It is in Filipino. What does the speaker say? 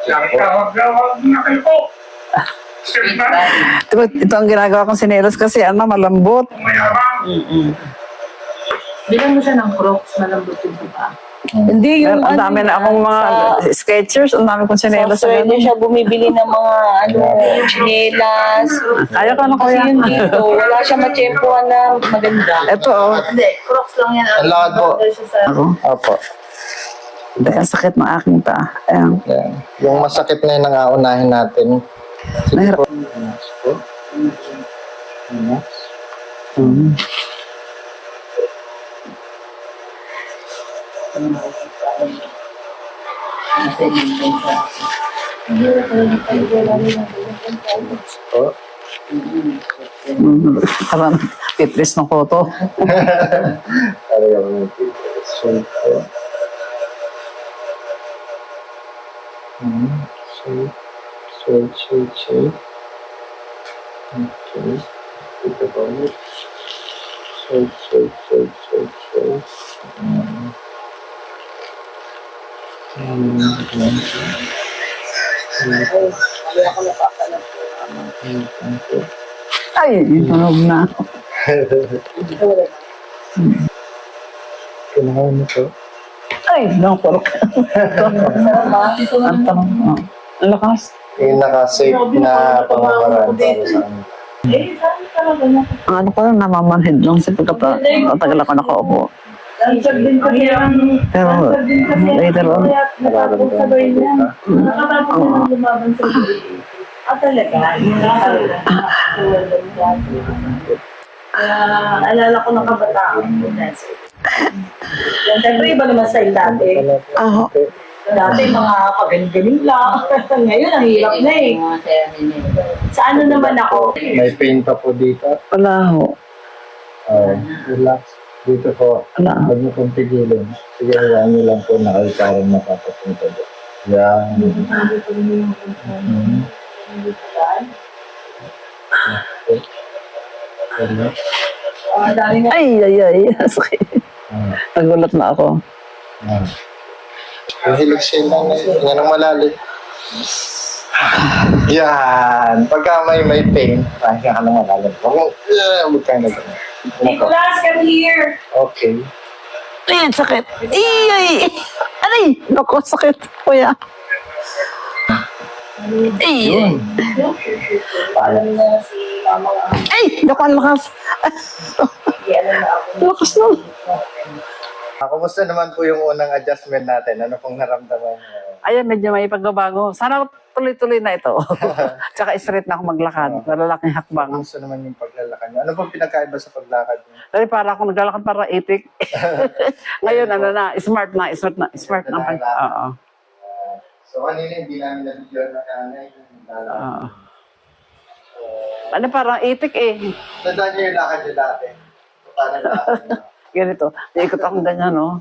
Tawag-tawag na kayo po. Ito ang ginagawa kong sinelas kasi malambot. Mayabang. Bilang mo siya ng Crocs, malambot yung diba? Hindi yung Ang dami na akong mga sketchers, ang dami kong sa sinelas. Australia siya bumibili ng mga chinelas. Kaya ko na Kasi kuya. yung dito, wala siya matsyempohan na maganda. Ito Hindi, Crocs lang yan. Ang lakad po. Siya sa... Ako. Opo. Ang sakit ng aking paa. Ayan. Yan. Yung masakit na yun ang aunahin natin. Sige Mahirap. po. Relax po. Relax. Mm. Po. Parang titris ng photo. Kaya mo yung sweet po. Sweet. Sweet, sweet, sweet. Okay. Dito po ulit. Sweet, sweet, sweet, sweet, sweet. Ay, tunog na. Kailangan mo po. Ay, nakurok. Ang tanong. Ang lakas. Yung naka-safe na pangamaraan para sa amin. Eh, sabi talaga na. Ang ano ko lang, namamanhid lang sa pagkatagal ako nakaupo. Answer din kasi ang... Pero later on, Nakatapos sabay niya. Nakatapos na ng lumaban sa GA. Talaga? Alala ko ng kabataan ko. Siyempre, iba naman style dati. ah, Dati mga pagaling-galing lang. Ngayon, ang hirap na eh. Sa ano naman ako? May pain pa po dito. wala ho. Relax. Dito po. Wala. Huwag niyo pong pigilin. Sige, hayaan niyo lang po na alkaran mapapapunta doon. Yan. Relax. Ang dami nga. Ay, sakit. Ah. Nagulat na ako. Ah. Yung hiligsin lang na yun. Yan ang malalim. Yan. Pagka may pain, kaya ka nang malalim. Huwag ka na gano'n. Nicholas, come here! Okay. Ay, ang sakit. Ay! Aray! Naku, sakit. Kuya. Ay! Alam na si Mama ang Ay! Naku, ang lakas. alam na ako. Lakas nun. Kumusta naman po yung unang adjustment natin? Ano pong naramdaman niyo? Ayan, medyo may pagbabago. Sana tuloy-tuloy na ito. Tsaka straight na ako maglakad. Malalaking hakbang. Kumusta naman yung paglalakad niyo? Ano pong pinagkaiba sa paglakad niyo? Dahil para ako naglalakad para itik. Ngayon, ano na, smart na. Smart na. Oo. So kanina hindi namin na-video na kanay. Oo. Ano, parang itik eh. Tandaan niyo yung lakad niyo dati. Paano lakad niyo? Ganito. Ikot akong ganyan, no?